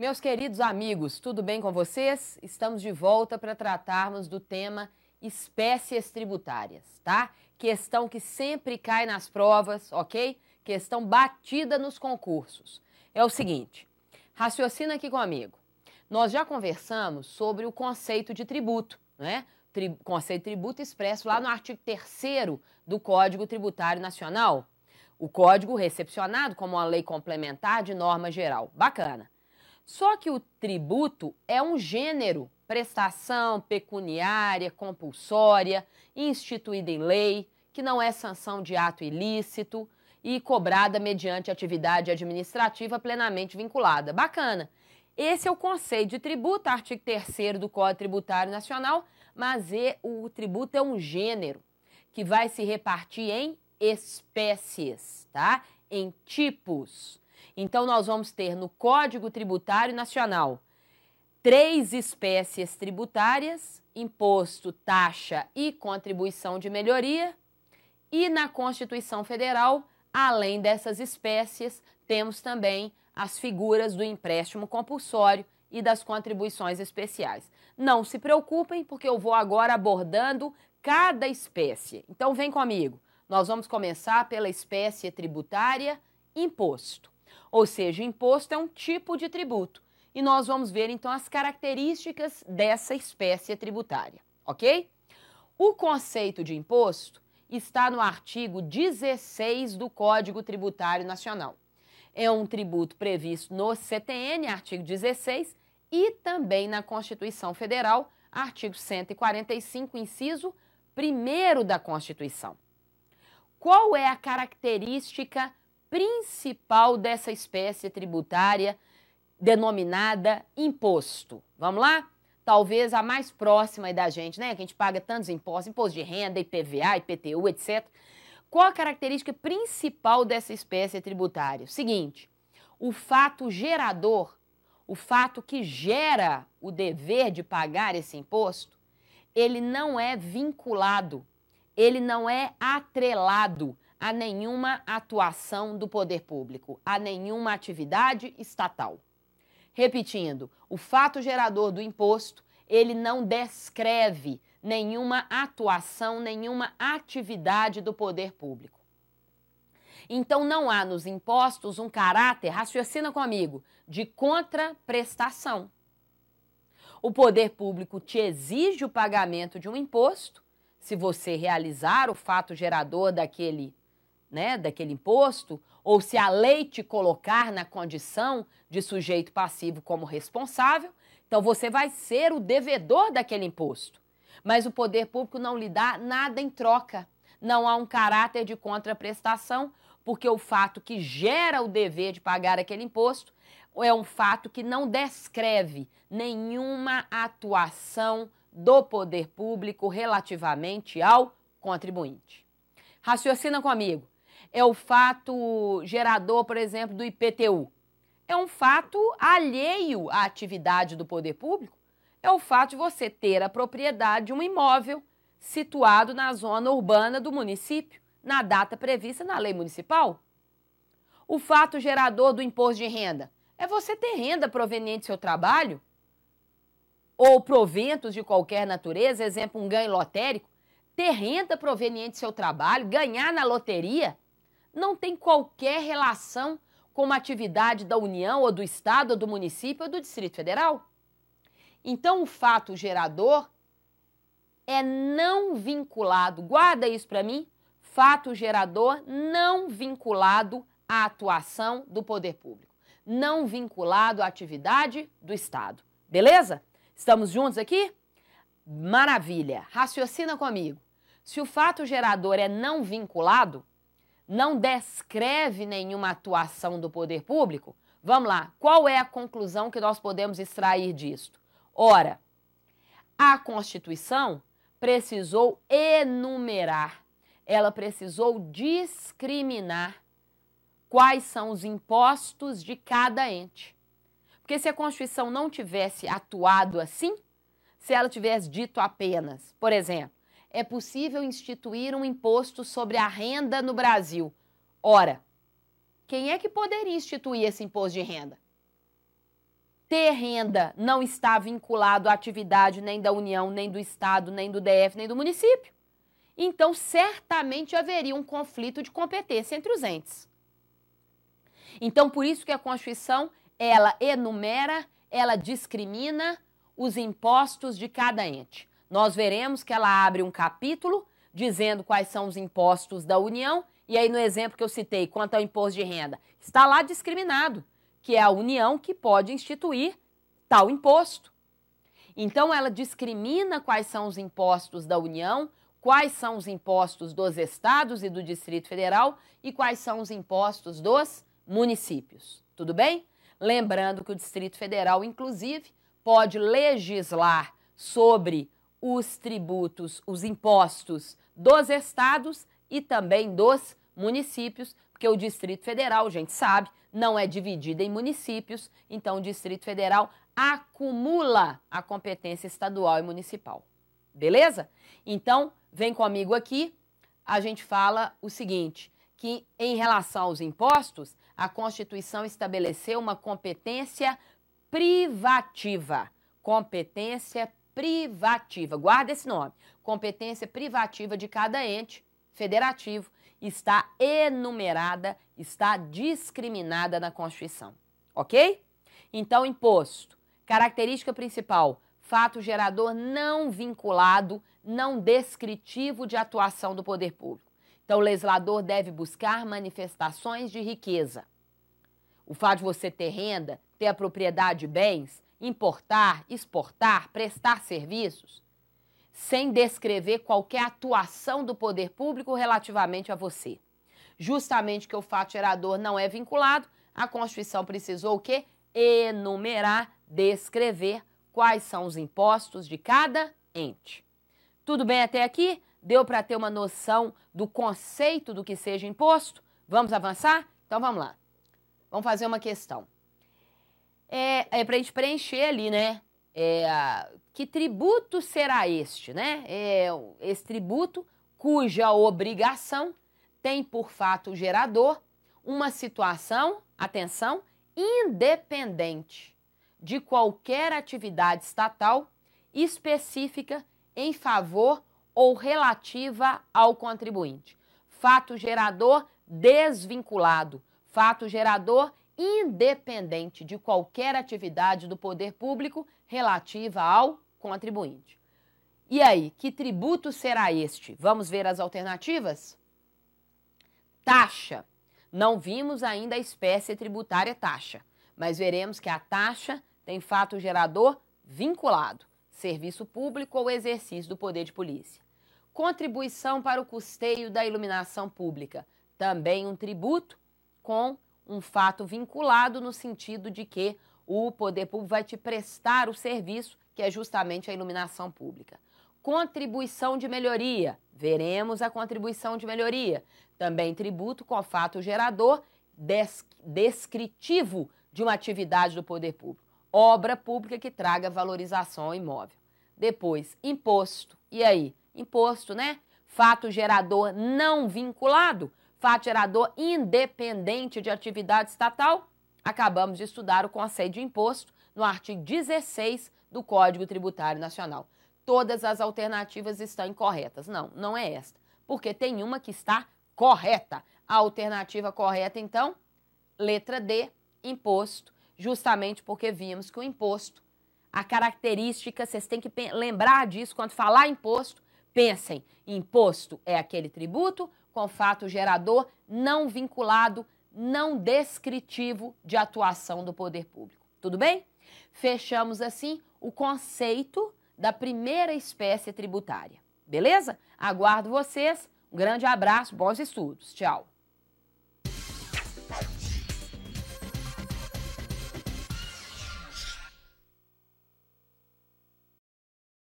Meus queridos amigos, tudo bem com vocês? Estamos de volta para tratarmos do tema espécies tributárias, tá? Questão que sempre cai nas provas, ok? Questão batida nos concursos. É o seguinte, raciocina aqui comigo. Nós já conversamos sobre o conceito de tributo, né? Conceito de tributo expresso lá no artigo 3º do Código Tributário Nacional. O código recepcionado como uma lei complementar de norma geral. Bacana. Só que o tributo é um gênero, prestação pecuniária, compulsória, instituída em lei, que não é sanção de ato ilícito e cobrada mediante atividade administrativa plenamente vinculada. Bacana. Esse é o conceito de tributo, artigo 3º do Código Tributário Nacional, mas o tributo é um gênero que vai se repartir em espécies, tá? Em tipos. Então, nós vamos ter no Código Tributário Nacional 3 espécies tributárias, imposto, taxa e contribuição de melhoria. E na Constituição Federal, além dessas espécies, temos também as figuras do empréstimo compulsório e das contribuições especiais. Não se preocupem, porque eu vou agora abordando cada espécie. Então, vem comigo. Nós vamos começar pela espécie tributária imposto. Ou seja, imposto é um tipo de tributo. E nós vamos ver, então, as características dessa espécie tributária, ok? O conceito de imposto está no artigo 16 do Código Tributário Nacional. É um tributo previsto no CTN, artigo 16, e também na Constituição Federal, artigo 145, inciso 1º da Constituição. Qual é a característica principal dessa espécie tributária denominada imposto? Vamos lá? Talvez a mais próxima da gente, né? Que a gente paga tantos impostos, imposto de renda, IPVA, IPTU, etc. Qual a característica principal dessa espécie tributária? Seguinte, o fato gerador, o fato que gera o dever de pagar esse imposto, ele não é vinculado, ele não é atrelado a nenhuma atuação do poder público, a nenhuma atividade estatal. Repetindo, o fato gerador do imposto, ele não descreve nenhuma atuação, nenhuma atividade do poder público. Então, não há nos impostos um caráter, raciocina comigo, de contraprestação. O poder público te exige o pagamento de um imposto, se você realizar o fato gerador daquele imposto, ou se a lei te colocar na condição de sujeito passivo como responsável, então você vai ser o devedor daquele imposto. Mas o poder público não lhe dá nada em troca. Não há um caráter de contraprestação, porque o fato que gera o dever de pagar aquele imposto é um fato que não descreve nenhuma atuação do poder público relativamente ao contribuinte. Raciocina comigo. É o fato gerador, por exemplo, do IPTU. É um fato alheio à atividade do poder público. É o fato de você ter a propriedade de um imóvel situado na zona urbana do município, na data prevista na lei municipal. O fato gerador do imposto de renda é você ter renda proveniente do seu trabalho ou proventos de qualquer natureza, exemplo, um ganho lotérico. Ter renda proveniente do seu trabalho, ganhar na loteria, não tem qualquer relação com uma atividade da União, ou do Estado, ou do município, ou do Distrito Federal. Então, o fato gerador é não vinculado, guarda isso para mim, fato gerador não vinculado à atuação do poder público, não vinculado à atividade do Estado. Beleza? Estamos juntos aqui? Maravilha! Raciocina comigo. Se o fato gerador é não vinculado, não descreve nenhuma atuação do poder público, vamos lá, qual é a conclusão que nós podemos extrair disto? Ora, a Constituição precisou enumerar, ela precisou discriminar quais são os impostos de cada ente. Porque se a Constituição não tivesse atuado assim, se ela tivesse dito apenas, por exemplo, é possível instituir um imposto sobre a renda no Brasil. Ora, quem é que poderia instituir esse imposto de renda? ter renda não está vinculado à atividade nem da União, nem do Estado, nem do DF, nem do município. Então, certamente haveria um conflito de competência entre os entes. Então, por isso que a Constituição, ela enumera, ela discrimina os impostos de cada ente. Nós veremos que ela abre um capítulo dizendo quais são os impostos da União, e aí no exemplo que eu citei, quanto ao imposto de renda, está lá discriminado, que é a União que pode instituir tal imposto. Então, ela discrimina quais são os impostos da União, quais são os impostos dos estados e do Distrito Federal e quais são os impostos dos municípios. Tudo bem? Lembrando que o Distrito Federal, inclusive, pode legislar sobre os tributos, os impostos dos estados e também dos municípios, porque o Distrito Federal, a gente sabe, não é dividido em municípios, então o Distrito Federal acumula a competência estadual e municipal. Beleza? Então, vem comigo aqui, a gente fala o seguinte, que em relação aos impostos, a Constituição estabeleceu uma competência privativa. Competência privativa. Guarda esse nome. Competência privativa de cada ente federativo está enumerada, está discriminada na Constituição. Ok? Então, imposto. Característica principal, fato gerador não vinculado, não descritivo de atuação do poder público. Então, o legislador deve buscar manifestações de riqueza. O fato de você ter renda, ter a propriedade de bens, importar, exportar, prestar serviços, sem descrever qualquer atuação do poder público relativamente a você. Justamente que o fato gerador não é vinculado, a Constituição precisou o quê? Enumerar, descrever quais são os impostos de cada ente. Tudo bem até aqui? Deu para ter uma noção do conceito do que seja imposto? Vamos avançar? Então vamos lá. Vamos fazer uma questão. Para a gente preencher ali, né? Que tributo será este, né? Esse tributo cuja obrigação tem por fato gerador uma situação, atenção, independente de qualquer atividade estatal específica em favor ou relativa ao contribuinte. Fato gerador desvinculado, fato gerador independente de qualquer atividade do poder público relativa ao contribuinte. E aí, que tributo será este? Vamos ver as alternativas? Taxa. Não vimos ainda a espécie tributária taxa, mas veremos que a taxa tem fato gerador vinculado, serviço público ou exercício do poder de polícia. Contribuição para o custeio da iluminação pública, também um tributo com um fato vinculado no sentido de que o poder público vai te prestar o serviço, que é justamente a iluminação pública. Contribuição de melhoria, veremos a contribuição de melhoria, também tributo com fato gerador descritivo de uma atividade do poder público. Obra pública que traga valorização ao imóvel. Depois, imposto. E aí? Imposto, né? Fato gerador não vinculado, fato gerador independente de atividade estatal. Acabamos de estudar o conceito de imposto no artigo 16 do Código Tributário Nacional. Todas as alternativas estão incorretas. Não, não é esta, porque tem uma que está correta. A alternativa correta, então, letra D, imposto, justamente porque vimos que o imposto, a característica, vocês têm que lembrar disso, quando falar imposto, pensem, imposto é aquele tributo com fato gerador não vinculado, não descritivo de atuação do poder público. Tudo bem? Fechamos assim o conceito da primeira espécie tributária. Beleza? Aguardo vocês. Um grande abraço, bons estudos. Tchau.